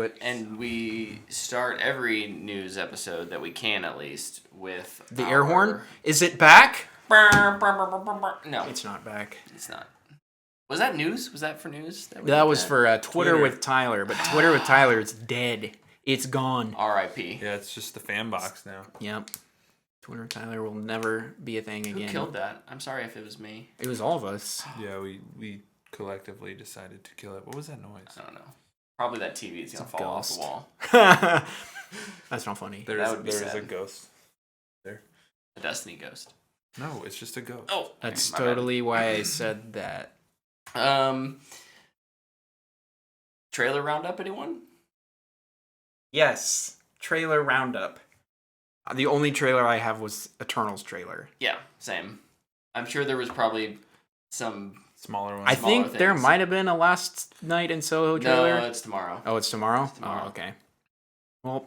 it. And we start every news episode that we can, at least, with the air horn. Is it back? No. It's not back. It's not. Was that news? Was that for news? That was for Twitter with Tyler, but Twitter with Tyler is dead. It's gone. R.I.P. Yeah, it's just the fan box now. Yep. Twitter with Tyler will never be a thing again. Who killed that? I'm sorry if it was me. It was all of us. Yeah, we collectively decided to kill it. What was that noise? I don't know. Probably that TV is going to fall off the wall. That's not funny. There is a ghost there. A Destiny ghost. No, it's just a ghost. Oh, that's totally why I said that. Trailer roundup, anyone? Yes. Trailer roundup. The only trailer I have was Eternals trailer. Yeah, same. I'm sure there was probably some smaller ones. I think there might have been a Last Night in Soho trailer. No, it's tomorrow. Oh, it's tomorrow? It's tomorrow. Oh, okay. Well,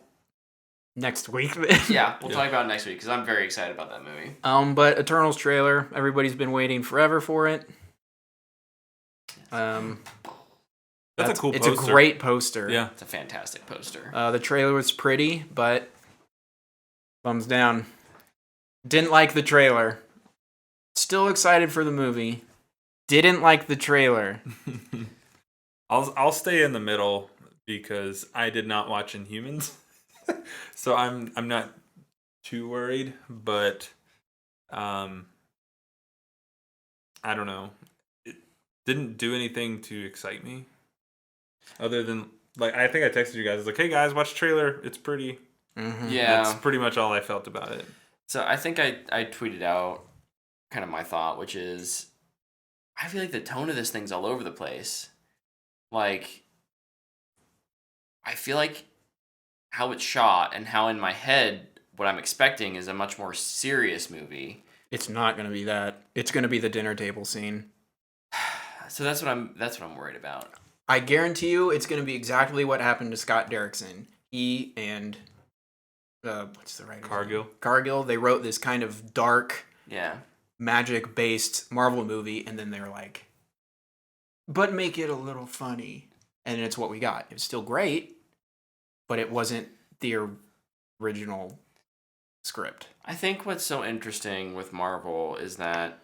next week. Yeah, we'll talk about it next week because I'm very excited about that movie. But Eternals trailer, everybody's been waiting forever for it. That's a cool poster. It's a great poster. Yeah. It's a fantastic poster. The trailer was pretty, but thumbs down. Didn't like the trailer. Still excited for the movie. Didn't like the trailer. I'll stay in the middle because I did not watch Inhumans. So I'm not too worried, but I don't know. It didn't do anything to excite me. Other than, like, I think I texted you guys, like, hey guys, watch the trailer. It's pretty. Mm-hmm. Yeah. That's pretty much all I felt about it. So I think I tweeted out kind of my thought, which is I feel like the tone of this thing's all over the place. Like, I feel like how it's shot and how in my head what I'm expecting is a much more serious movie. It's not going to be that. It's going to be the dinner table scene. So that's what I'm worried about. I guarantee you it's going to be exactly what happened to Scott Derrickson. He and what's the writer? Cargill. They wrote this kind of dark, magic-based Marvel movie, and then they're like, but make it a little funny. And it's what we got. It was still great, but it wasn't the original script. I think what's so interesting with Marvel is that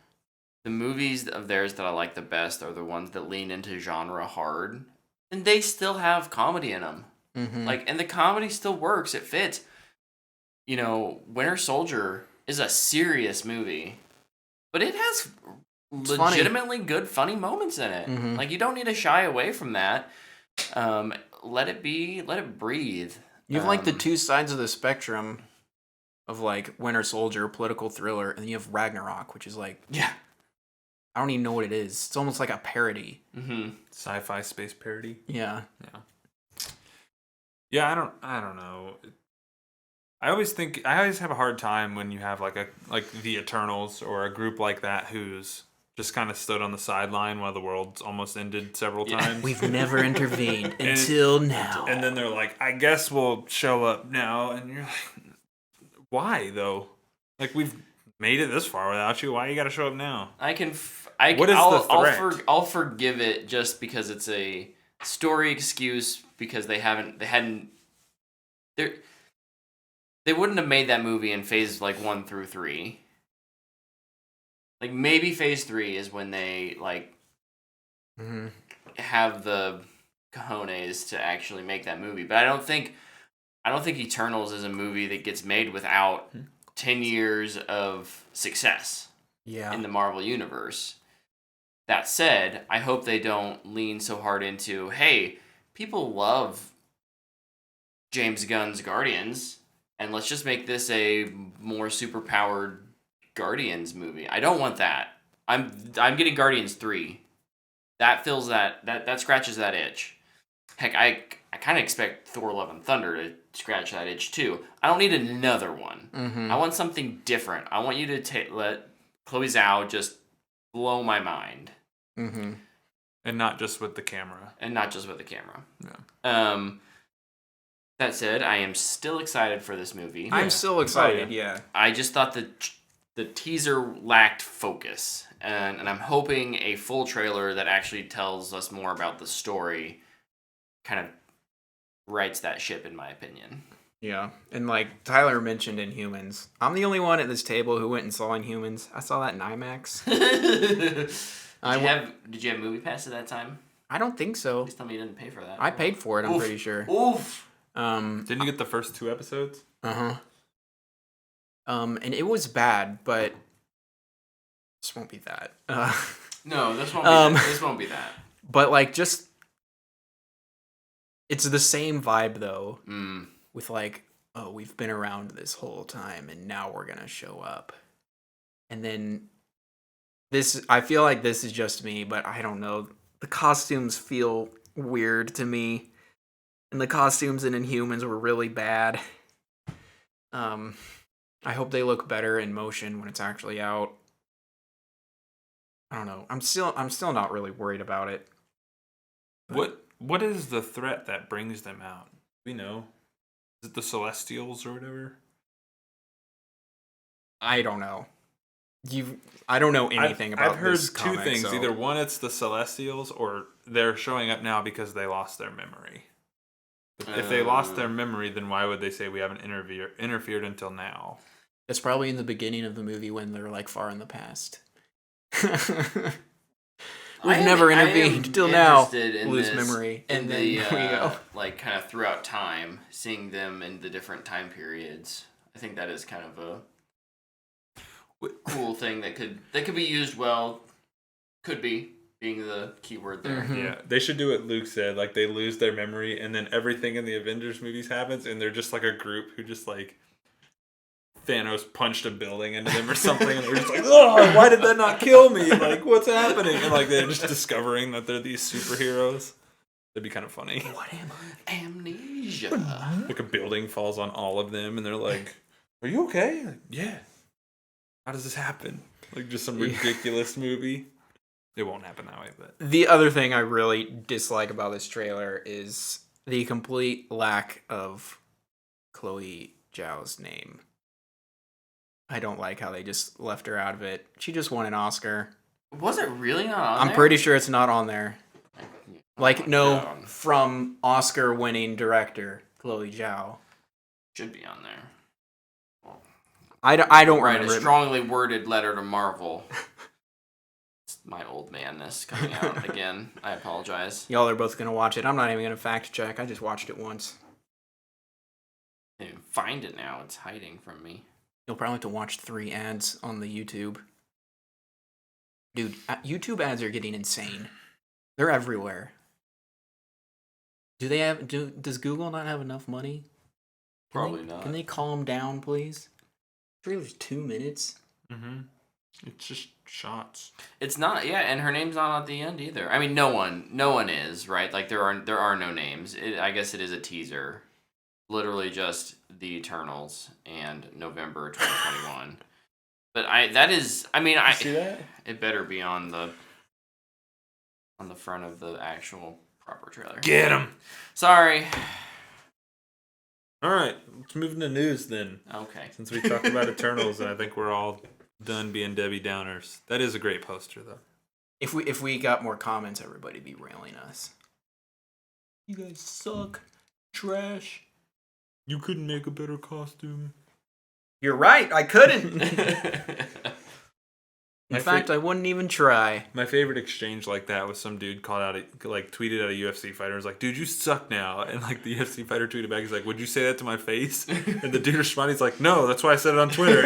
the movies of theirs that I like the best are the ones that lean into genre hard, and they still have comedy in them. Mm-hmm. Like, and the comedy still works. It fits. You know, Winter Soldier is a serious movie, but it has legitimately good, funny moments in it. Mm-hmm. Like, you don't need to shy away from that. Let it breathe. You have like the two sides of the spectrum of like Winter Soldier, political thriller, and then you have Ragnarok, which is like, I don't even know what it is. It's almost like a parody. Mm-hmm. Sci-fi space parody. Yeah. Yeah, I don't know. I always have a hard time when you have like the Eternals or a group like that who's just kind of stood on the sideline while the world's almost ended several times. We've never intervened until now. And then they're like, I guess we'll show up now. And you're like, why though? Like, we've made it this far without you. Why you got to show up now? I'll forgive it just because it's a story excuse because they wouldn't have made that movie in phase like 1 through 3. Like, maybe phase 3 is when they like have the cojones to actually make that movie. But I don't think Eternals is a movie that gets made without 10 years of success in the Marvel universe. That said, I hope they don't lean so hard into, hey, people love James Gunn's Guardians, and let's just make this a more superpowered Guardians movie. I don't want that. I'm getting Guardians 3. That fills that scratches that itch. Heck, I kind of expect Thor: Love and Thunder to scratch that itch too. I don't need another one. Mm-hmm. I want something different. I want you to let Chloe Zhao just blow my mind. Mm-hmm. And not just with the camera. Yeah. That said, I am still excited for this movie. I'm still excited, yeah. I just thought the teaser lacked focus. And I'm hoping a full trailer that actually tells us more about the story kind of rights that ship, in my opinion. Yeah, and like Tyler mentioned Inhumans, I'm the only one at this table who went and saw Inhumans. I saw that in IMAX. Did you have Movie Pass at that time? I don't think so. Please tell me you didn't pay for that. I paid for it. I'm pretty sure. Oof. Didn't you get the first 2 episodes? And it was bad, but this won't be that. No, this won't be that. This won't be that. But like, just it's the same vibe though. With like, oh, we've been around this whole time, and now we're gonna show up. And then I feel like this is just me, but I don't know. The costumes feel weird to me, and the costumes in Inhumans were really bad. I hope they look better in motion when it's actually out. I don't know. I'm still not really worried about it. What is the threat that brings them out? We know. Is it the Celestials or whatever? I don't know. I don't know anything about this comic. I've heard 2 things. So. Either one, it's the Celestials, or they're showing up now because they lost their memory. If they lost their memory, then why would they say we haven't interfered until now? It's probably in the beginning of the movie when they're like far in the past. We've never intervened till now. Lose memory, and then we go. Like kind of throughout time, seeing them in the different time periods. I think that is kind of a cool thing that could be used well. Could be being the key word there. Mm-hmm. Yeah, they should do what Luke said. Like they lose their memory, and then everything in the Avengers movies happens, and they're just like a group who just like Thanos punched a building into them or something, and they're just like, oh, why did that not kill me? Like, what's happening? And like they're just discovering that they're these superheroes. That'd be kind of funny. What am I? Amnesia. Like a building falls on all of them, and they're like, are you okay? Like, yeah. How does this happen? Like just some ridiculous movie. It won't happen that way, but the other thing I really dislike about this trailer is the complete lack of Chloe Zhao's name. I don't like how they just left her out of it. She just won an Oscar. Was it really not on there? I'm pretty sure it's not on there. Like, no, from Oscar-winning director Chloe Zhao. Should be on there. I don't write a strongly worded letter to Marvel. It's my old manness coming out again. I apologize. Y'all are both going to watch it. I'm not even going to fact check. I just watched it once. I didn't find it now. It's hiding from me. You'll probably have to watch 3 ads on the YouTube. Dude, YouTube ads are getting insane. They're everywhere. Does Google not have enough money? Probably not. Can they calm down, please? Trailer's 2 minutes. Mm-hmm. It's just shots. It's not, yeah, and her name's not at the end either. I mean, no one is, right? Like there are no names. I guess it is a teaser. Literally just the Eternals and November 2021. But see that? It better be on the front of the actual proper trailer. Get him. Sorry. All right, let's move into news then. Okay. Since we talked about Eternals, and I think we're all done being Debbie Downers. That is a great poster, though. If we got more comments, everybody'd be railing us. You guys suck. Trash. You couldn't make a better costume. You're right, I couldn't. In fact, I wouldn't even try. My favorite exchange like that was some dude tweeted at a UFC fighter. Was like, dude, you suck now. And like the UFC fighter tweeted back, he's like, would you say that to my face? And the dude responded, he's like, no, that's why I said it on Twitter.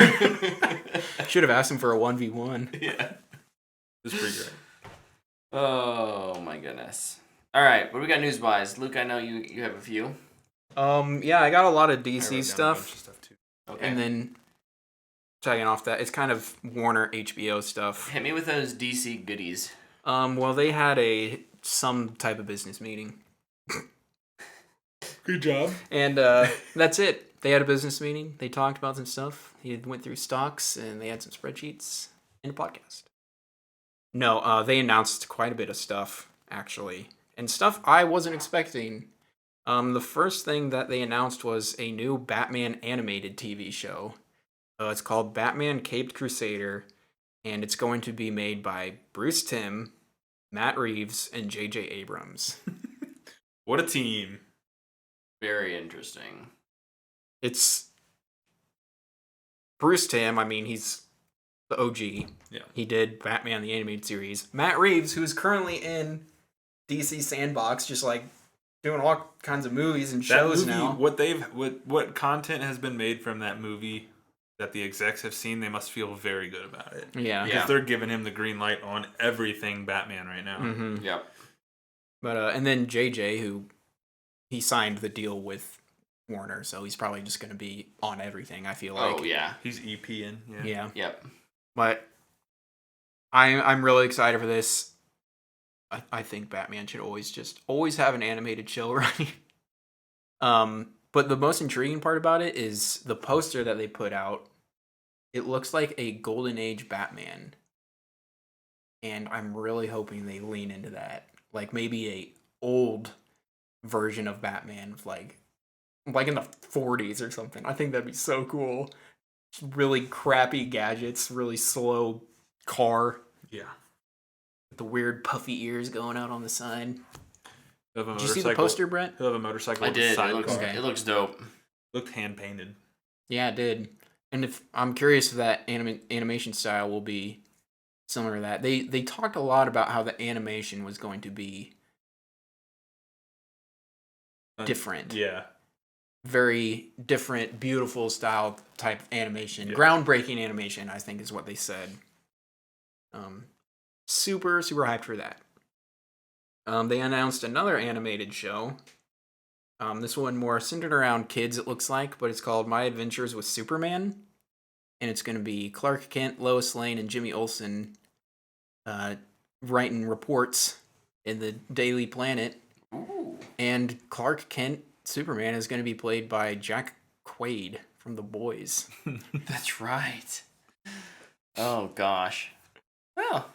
Should have asked him for a 1v1. Yeah. It was pretty great. Oh my goodness. All right, what do we got news-wise? Luke, I know you have a few. Yeah, I got a lot of DC stuff. Too. Okay. And then tagging off that, it's kind of Warner HBO stuff. Hit me with those DC goodies. Well, they had some type of business meeting. Good job. And that's it. They had a business meeting. They talked about some stuff. He went through stocks, and they had some spreadsheets and a podcast. No, they announced quite a bit of stuff, actually. And stuff I wasn't expecting. The first thing that they announced was a new Batman animated TV show. It's called Batman Caped Crusader, and it's going to be made by Bruce Timm, Matt Reeves, and J.J. Abrams. What a team. Very interesting. It's Bruce Timm. I mean, he's the OG. Yeah. He did Batman the Animated Series. Matt Reeves, who's currently in DC Sandbox, just like doing all kinds of movies and shows now. What content has been made from that movie that the execs have seen, they must feel very good about it. Yeah. Because they're giving him the green light on everything Batman right now. Mm-hmm. Yep. But and then JJ, who he signed the deal with Warner, so he's probably just going to be on everything, I feel like. Oh, yeah. He's EPing. Yeah. Yep. But I'm really excited for this. I think Batman should always have an animated show running. But the most intriguing part about it is the poster that they put out. It looks like a Golden Age Batman. And I'm really hoping they lean into that. Like maybe a old version of Batman, like in the 40s or something. I think that'd be so cool. Really crappy gadgets, really slow car. Yeah. With the weird puffy ears going out on the side. Did you see the poster, Brent? He'll have a motorcycle. I did. Sidecar. It looks dope. Looked hand painted. Yeah, it did. And if I'm curious if that animation style will be similar to that. They talked a lot about how the animation was going to be different. Yeah. Very different, beautiful style type animation. Yeah. Groundbreaking animation, I think is what they said. Super hyped for that. They announced another animated show. This one more centered around kids, it looks like, but it's called My Adventures with Superman. And it's going to be Clark Kent, Lois Lane, and Jimmy Olsen writing reports in the Daily Planet. Ooh. And Clark Kent, Superman, is going to be played by Jack Quaid from The Boys. That's right. Oh, gosh. Well,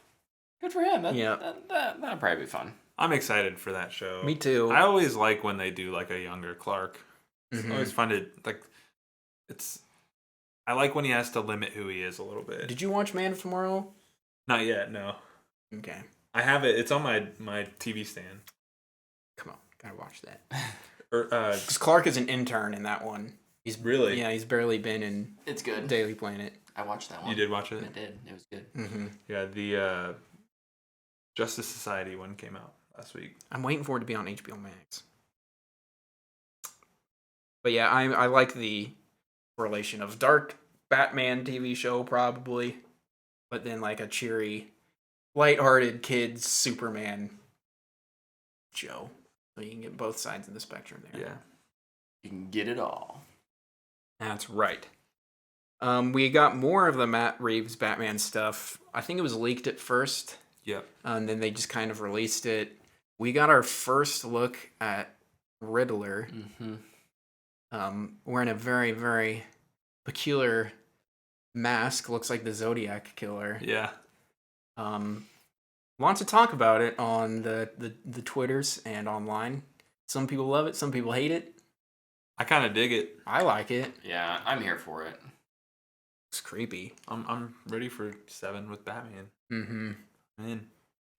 good for him. That'll probably be fun. I'm excited for that show. Me too. I always like when they do like a younger Clark. Mm-hmm. I always find it like I like when he has to limit who he is a little bit. Did you watch Man of Tomorrow? Not yet, no. Okay. I have it. It's on my TV stand. Come on, gotta watch that. Because Clark is an intern in that one. He's really, yeah, he's barely been in. It's good. Daily Planet. I watched that one. You did watch it? I did. It was good. Mm-hmm. Yeah, the Justice Society one came out last week. I'm waiting for it to be on HBO Max. But yeah, I like the correlation of dark Batman TV show probably, but then like a cheery, lighthearted kids Superman show. So you can get both sides of the spectrum there. Yeah. You can get it all. That's right. We got more of the Matt Reeves Batman stuff. I think it was leaked at first. Yep. And then they just kind of released it. We got our first look at Riddler. Mm-hmm. Wearing a very, very peculiar mask. Looks like the Zodiac Killer. Yeah. Lots to talk about it on the Twitters and online. Some people love it. Some people hate it. I kind of dig it. I like it. Yeah, I'm here for it. It's creepy. I'm ready for 7 with Batman. Mm-hmm. Man.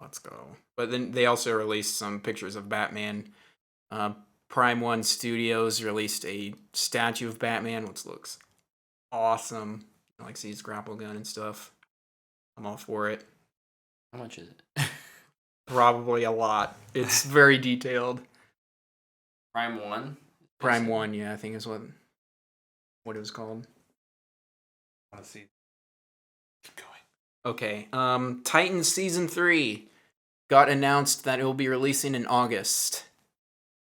Let's go. But then they also released some pictures of Batman. Prime One Studios released a statue of Batman, which looks awesome. I like see his grapple gun and stuff. I'm all for it. How much is it? Probably a lot. It's very detailed. Prime 1? Prime 1, yeah, I think is what it was called. I want to see. Keep going. Okay. Titans Season 3 got announced that it will be releasing in August.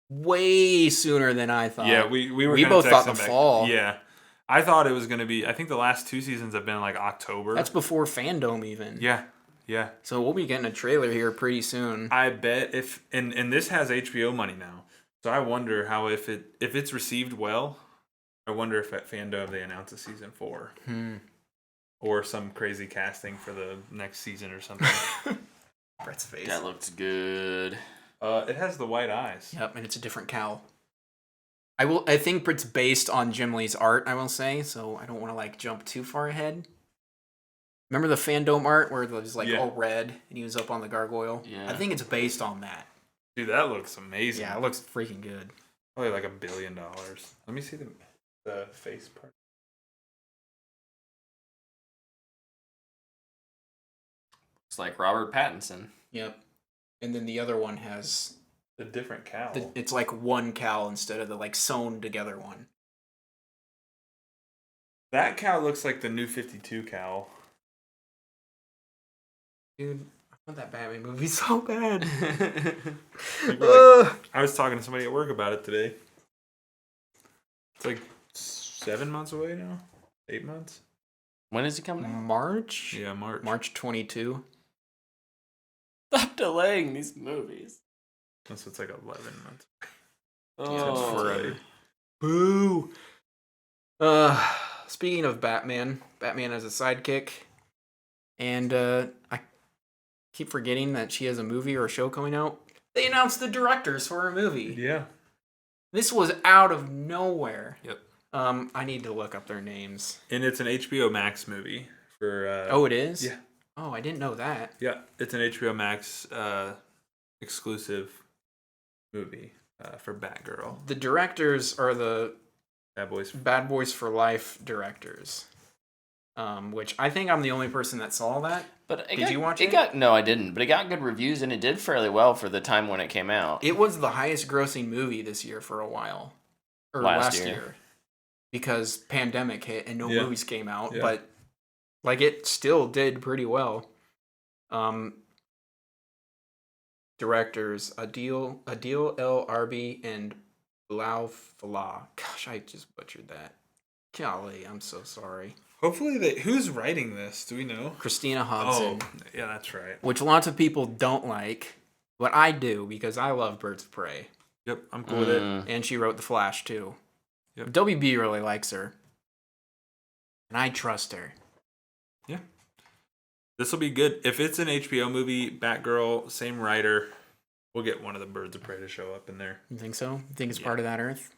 Way sooner than I thought. Yeah, we both thought the fall. Yeah. I thought it was going to be, I think the last 2 seasons have been like October. That's before Fandom even. Yeah. Yeah. So we'll be getting a trailer here pretty soon. I bet if and this has HBO money now. So I wonder how if it's received well, I wonder if at Fandom they announce a season 4. Or some crazy casting for the next season or something. Brett's face. That looks good. It has the white eyes. Yep, and it's a different cowl. I think it's based on Jim Lee's art, I will say, so I don't want to like jump too far ahead. Remember the Fandom art where it was like all red and he was up on the gargoyle? Yeah. I think it's based on that. Dude, that looks amazing. Yeah, it looks freaking good. Probably like $1 billion. Let me see the face part. It's like Robert Pattinson. Yep. And then the other one has a different cowl. It's like one cowl instead of the like sewn together one. That cowl looks like the New 52 cowl. Dude, I want that Batman movie so bad. I was talking to somebody at work about it today. It's like 7 months away now? 8 months? When is it coming out? March? Yeah, March. March 22. Stop delaying these movies. So it's like 11 months. Oh, forever. Boo! Speaking of Batman has a sidekick. And I keep forgetting that she has a movie or a show coming out. They announced the directors for her movie. Yeah. This was out of nowhere. Yep. I need to look up their names. And it's an HBO Max movie for. Oh, it is? Yeah. Oh, I didn't know that. Yeah, it's an HBO Max exclusive movie for Batgirl. The directors are the Bad Boys for Life directors. Which I think I'm the only person that saw that. But did you watch it? No, I didn't. But it got good reviews and it did fairly well for the time when it came out. It was the highest grossing movie this year for a while. Or last year. Because pandemic hit and no movies came out. Yeah. But like it still did pretty well. Directors Adil El Arbi and Bilal Falah. Gosh, I just butchered that. Golly, I'm so sorry. Hopefully who's writing this? Do we know? Christina Hodson. Oh, yeah, that's right. Which lots of people don't like, but I do because I love Birds of Prey. Yep, I'm cool with it. And she wrote The Flash too. Yep. WB really likes her. And I trust her. Yeah. This will be good. If it's an HBO movie, Batgirl, same writer, we'll get one of the Birds of Prey to show up in there. You think so? You think it's part of that Earth?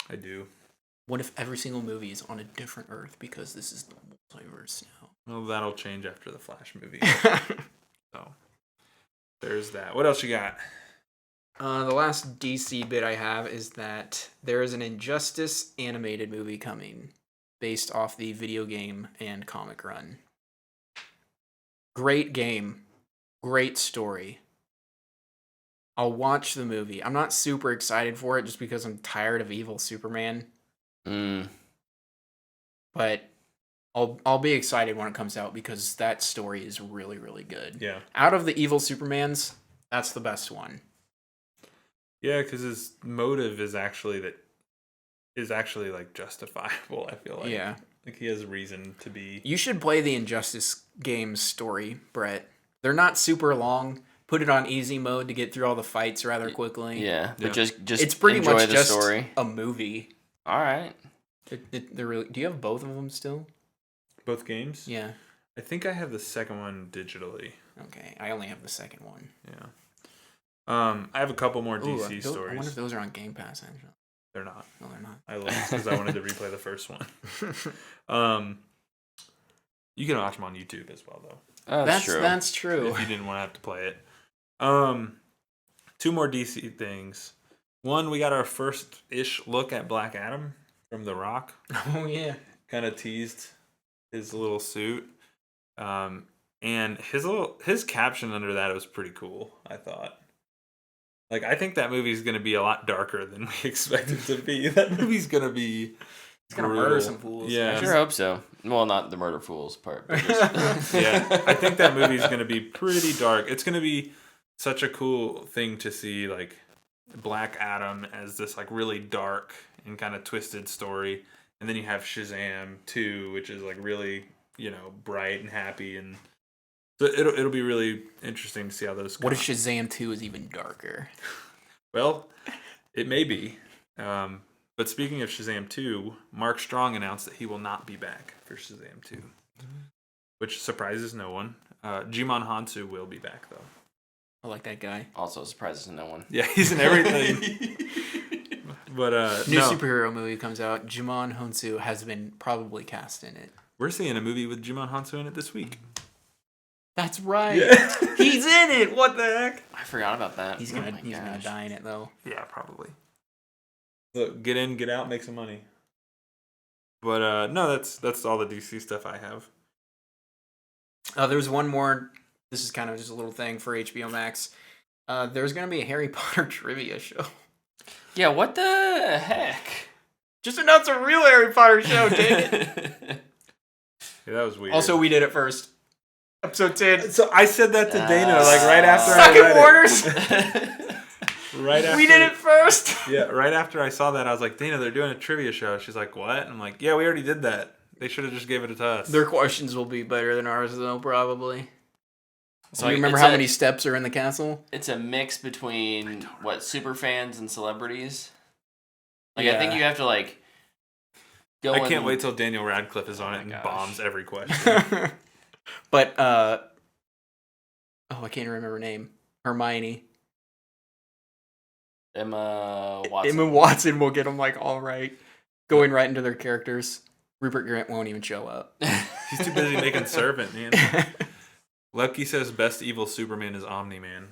I do. What if every single movie is on a different Earth because this is the multiverse now? Well, that'll change after the Flash movie. So, there's that. What else you got? The last DC bit I have is that there is an Injustice animated movie coming based off the video game and comic run. Great game. Great story. I'll watch the movie. I'm not super excited for it just because I'm tired of evil Superman. But I'll be excited when it comes out because that story is really, really good. Yeah. Out of the evil Supermans, that's the best one. Yeah, because his motive is actually like justifiable, I feel like. Yeah. Like he has reason to be. You should play the Injustice games story, Brett. They're not super long. Put it on easy mode to get through all the fights rather quickly. Yeah, but just it's pretty enjoy much the just story. A movie. All right. They're really. Do you have both of them still? Both games? Yeah. I think I have the second one digitally. Okay, I only have the second one. Yeah. I have a couple more DC stories. I wonder if those are on Game Pass, actually. They're not. No, they're not. I looked because I wanted to replay the first one. You can watch them on YouTube as well, though. Oh, that's true. That's true. If you didn't want to have to play it. 2 more DC things. One, we got our first-ish look at Black Adam from The Rock. Oh, yeah. Kind of teased his little suit. And his caption under that was pretty cool, I thought. Like, I think that movie's going to be a lot darker than we expected it to be. That movie's going to be... It's going to murder some fools. Yeah. I sure hope so. Well, not the murder fools part. But just... Yeah, I think that movie's going to be pretty dark. It's going to be such a cool thing to see, like, Black Adam as this, like, really dark and kind of twisted story. And then you have Shazam 2, which is, like, really, bright and happy. And so it'll be really interesting to see how those come. What if Shazam 2 is even darker? Well, it may be. But speaking of Shazam 2, Mark Strong announced that he will not be back for Shazam 2, which surprises no one. Jimon Hansu will be back, though. I like that guy. Also surprises no one. Yeah, he's in everything. But New superhero movie comes out. Jimon Hansu has been probably cast in it. We're seeing a movie with Jimon Hansu in it this week. That's right. Yeah. He's in it. What the heck? I forgot about that. He's gonna die in it though. Yeah, probably. Look, get in, get out, make some money. But no, that's all the DC stuff I have. There's one more. This is kind of just a little thing for HBO Max. There's going to be a Harry Potter trivia show. Yeah, what the heck? Just announce a real Harry Potter show, dang it. Yeah, that was weird. Also, we did it first. Episode 10. So I said that to Dana right after Suck I read Warners. Right after we did it first. Yeah, right after I saw that, I was like, Dana, they're doing a trivia show. She's like, what? And I'm like, yeah, we already did that. They should have just gave it to us. Their questions will be better than ours, though, probably. So you Like, remember how many steps are in the castle? It's a mix between super fans and celebrities. Like Yeah. I think you have to like go. I can't wait till Daniel Radcliffe is on it and gosh. bombs every question. But I can't remember her name. Hermione. Emma Watson. Emma Watson will get them like all right, going right into their characters. Rupert Grint won't even show up. He's too busy making Servant, man. Lucky says best evil Superman is Omni-Man.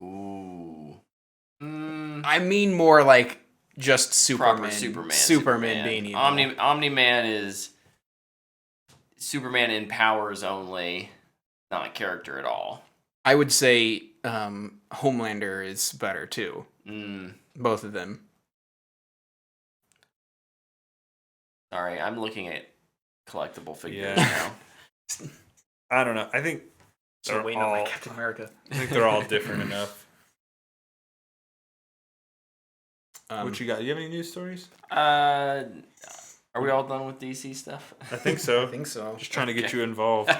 Ooh. I mean more like just Proper Superman. Superman. Superman being evil. Omni-Man is Superman in powers only, not a character at all. I would say Homelander is better too. Both of them. Sorry, I'm looking at collectible figures Yeah. now. I don't know. I think So waiting on my Captain America. I think they're all different enough. What you got? You have any news stories? Are we all done with DC stuff? I think so. I think so. Just trying to get you involved.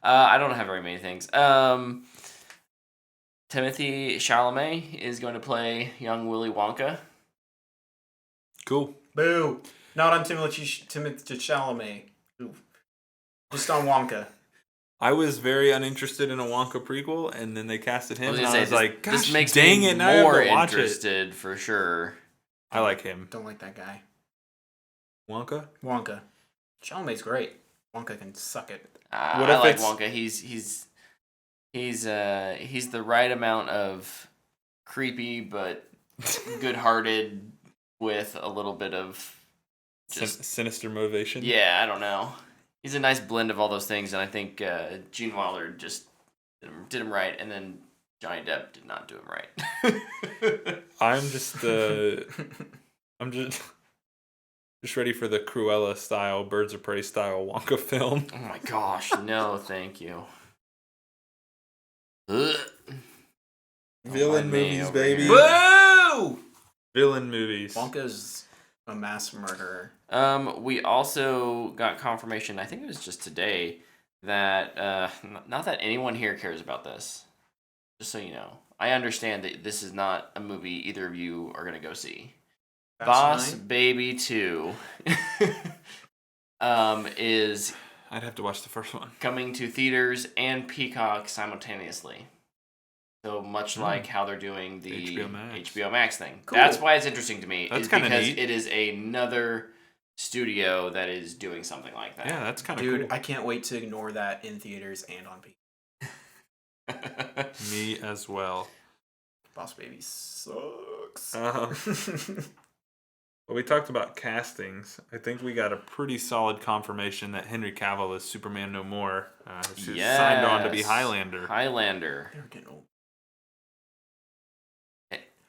I don't have very many things. Timothy Chalamet is going to play young Willy Wonka. Cool. Boo! Not on Timothy Chalamet. Ooh. Just on Wonka. I was very uninterested in a Wonka prequel, and then they casted him, and I was like, gosh, this makes dang me it, now I have more to watch it. interested for sure. I like him. Don't like that guy. Wonka? Wonka. Chalamet's great. Wonka can suck it. What I if like it's- Wonka. He's the right amount of creepy but good-hearted with a little bit of just Sinister motivation? yeah. I don't know. He's a nice blend of all those things, and I think Gene Wilder just did him right, and then Johnny Depp did not do him right. I'm just ready for the Cruella style, Birds of Prey style Wonka film. Oh my gosh, no, thank you. Ugh. Villain Don't mind me movies, over baby. here. Boo! Villain movies. Wonka's a mass murderer. We also got confirmation, I think it was just today, that not that anyone here cares about this. Just so you know. I understand that this is not a movie either of you are going to go see. Boss Baby 2 is I'd have to watch the first one. coming to theaters and Peacock simultaneously. So much like how they're doing the HBO Max thing. Cool. That's why it's interesting to me. That's is kinda because neat. it is another studio that is doing something like that. Yeah, that's kind of Dude, cool. I can't wait to ignore that in theaters and on Peacock. Me as well. Boss Baby sucks. Well, we talked about castings. I think we got a pretty solid confirmation that Henry Cavill is Superman No More. He's signed on to be Highlander. Highlander. There can only,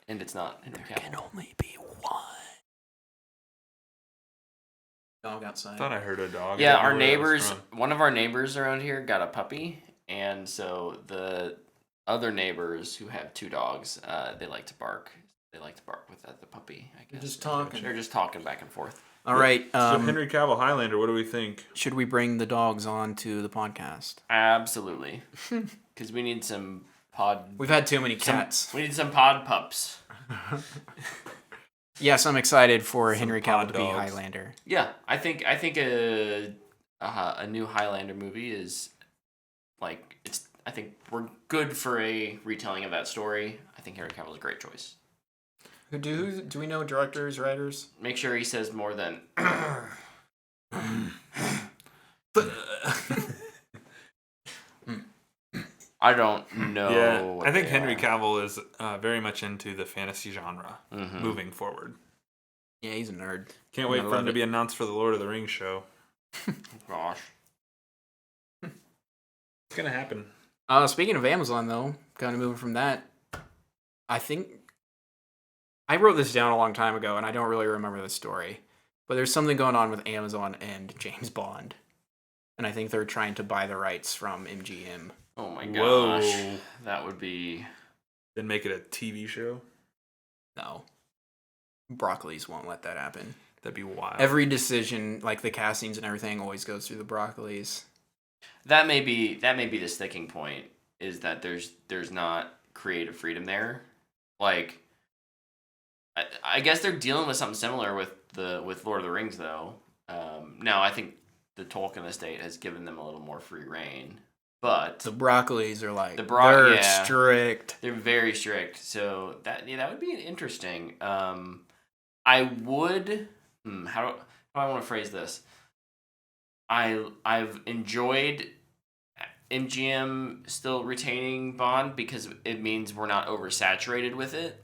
And it's not Henry Cavill. only be one. Dog outside. I thought I heard a dog. I Yeah, didn't our know where that was neighbors, from. one of our neighbors around here got a puppy, and so the other neighbors who have two dogs, they like to bark. They like to bark with the puppy, I guess. They're just talking. They're just talking back and forth. All right. So Henry Cavill Highlander, what do we think? Should we bring the dogs on to the podcast? Absolutely. Because we need some We've had too many cats. we need some pod pups. Yes, I'm excited for Henry Cavill pod to be dogs. Highlander. Yeah, I think a new Highlander movie is like I think we're good for a retelling of that story. I think Henry Cavill is a great choice. Do we know directors, writers? Make sure he says more than. I don't know. Yeah, I think Henry Cavill is very much into the fantasy genre moving forward. Yeah, he's a nerd. Can't wait for him to be announced for the Lord of the Rings show. Gosh. It's going to happen. Speaking of Amazon, though, kind of moving from that, I think I wrote this down a long time ago, and I don't really remember the story. But there's something going on with Amazon and James Bond. And I think they're trying to buy the rights from MGM. Oh my gosh. Whoa. That would be... Then make it a TV show? No. Broccolis won't let that happen. That'd be wild. Every decision, like the castings and everything, always goes through the Broccolis. That may be the sticking point, is that there's not creative freedom there. Like, I guess they're dealing with something similar with Lord of the Rings, though. Now, I think the Tolkien estate has given them a little more free reign, but the Broccolis are like they're strict. They're very strict. So that would be interesting. I would. How do I want to phrase this? I've enjoyed MGM still retaining Bond because it means we're not oversaturated with it.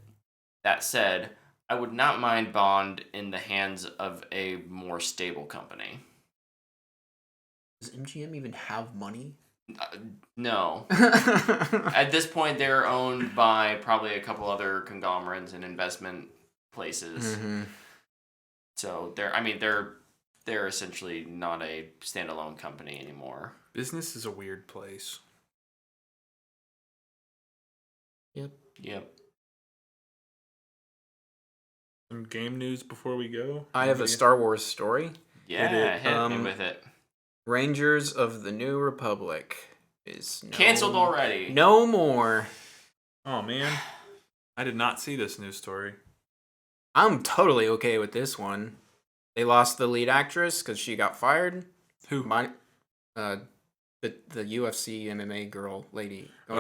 That said, I would not mind Bond in the hands of a more stable company. Does MGM even have money? No. At this point, they're owned by probably a couple other conglomerates and investment places. Mm-hmm. So they're essentially not a standalone company anymore. Business is a weird place. Yep. Some game news before we go. I have a Star Wars story. Yeah, hit me with it. Rangers of the New Republic is canceled already. No more. Oh man, I did not see this news story. I'm totally okay with this one. They lost the lead actress because she got fired. Who? The UFC MMA girl lady. Gina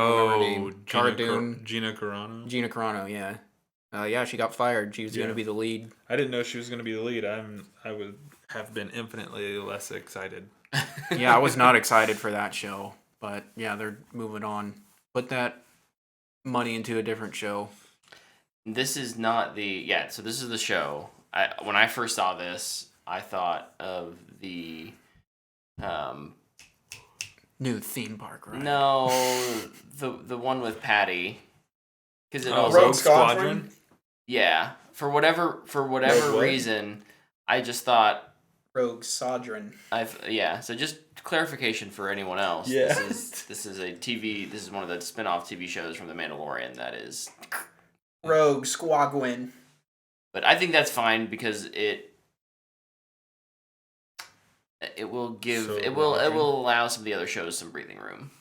Carano. Gina Carano, yeah. Yeah, she got fired. She was going to be the lead. I didn't know she was going to be the lead. I would have been infinitely less excited. Yeah, I was not excited for that show. But yeah, they're moving on. Put that money into a different show. This is not so this is the show. When I first saw this, I thought of the new theme park, right? No, the one with Patty. Because Rogue Squadron? Yeah. For whatever reason, I just thought Rogue Squadron. So just clarification for anyone else. Yeah. This is a TV. This is one of the spin-off TV shows from The Mandalorian. That is Rogue Squadron. But I think that's fine because it will allow some of the other shows some breathing room.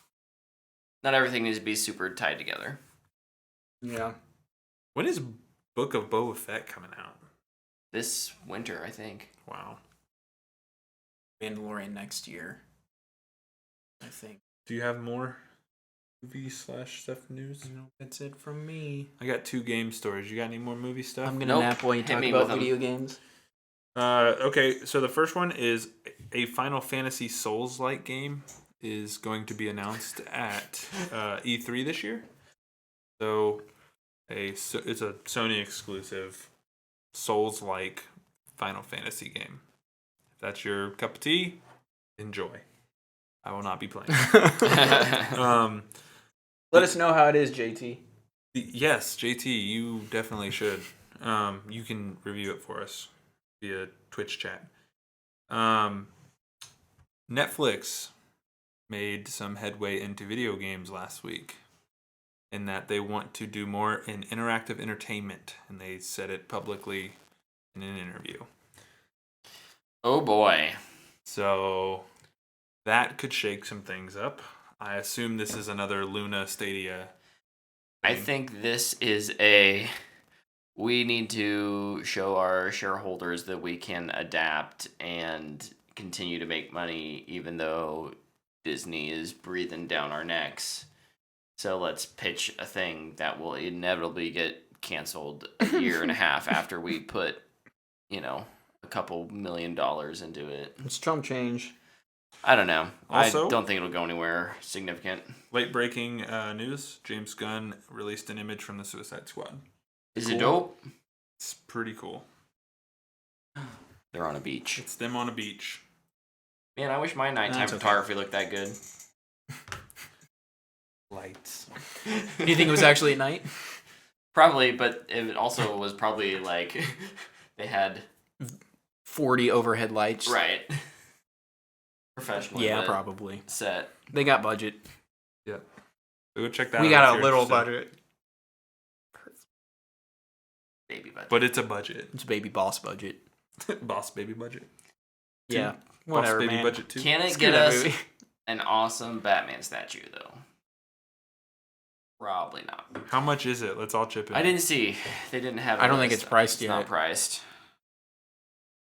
Not everything needs to be super tied together. Yeah. When is Book of Boba Fett coming out? This winter, I think. Wow. Mandalorian next year, I think. Do you have more movie/stuff news? No, that's it from me. I got 2 game stories. You got any more movie stuff? I'm gonna nap while you talk about video games. Okay, so the first one is a Final Fantasy Souls-like game is going to be announced at E3 this year. So it's a Sony exclusive Souls-like Final Fantasy game. If that's your cup of tea, enjoy. I will not be playing. Let us know how it is, JT. Yes, JT, you definitely should. You can review it for us via Twitch chat. Netflix made some headway into video games last week in that they want to do more in interactive entertainment, and they said it publicly in an interview. Oh boy. So that could shake some things up. I assume this is another Luna Stadia thing. I think this is we need to show our shareholders that we can adapt and continue to make money even though Disney is breathing down our necks. So let's pitch a thing that will inevitably get canceled a year and a half after we put, a couple $1 million into it. It's chump change. I don't know. Also, I don't think it'll go anywhere significant. Late breaking news: James Gunn released an image from the Suicide Squad. Is it dope? It's pretty cool. They're on a beach. It's them on a beach. Man, I wish my nighttime photography looked that good. Lights. Do you think it was actually at night? Probably, but it also was probably like they had 40 overhead lights. Right. Professional. Yeah, probably. Set. They got budget. Yeah. Go check that out. We got a little budget. Baby budget. But it's a budget. It's baby boss budget. Boss baby budget. Yeah. Whatever, Boss baby man. budget too. Can it get us an awesome Batman statue, though? Probably not. How much is it? Let's all chip in. I didn't see. They didn't have. I don't think it's priced yet. It's not priced.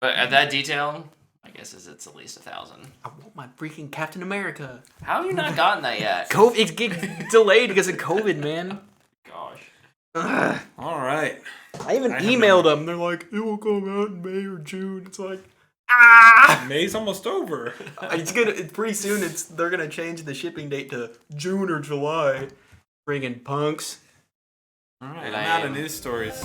But at that detail, I guess it's at least $1,000. I want my freaking Captain America. How have you not gotten that yet? It's getting delayed because of COVID, man. Gosh. Ugh. All right. I even emailed them. They're like, it will come out in May or June. It's like, ah! May's almost over. Pretty soon. They're gonna change the shipping date to June or July. Friggin' punks. All right. I'm out of news stories.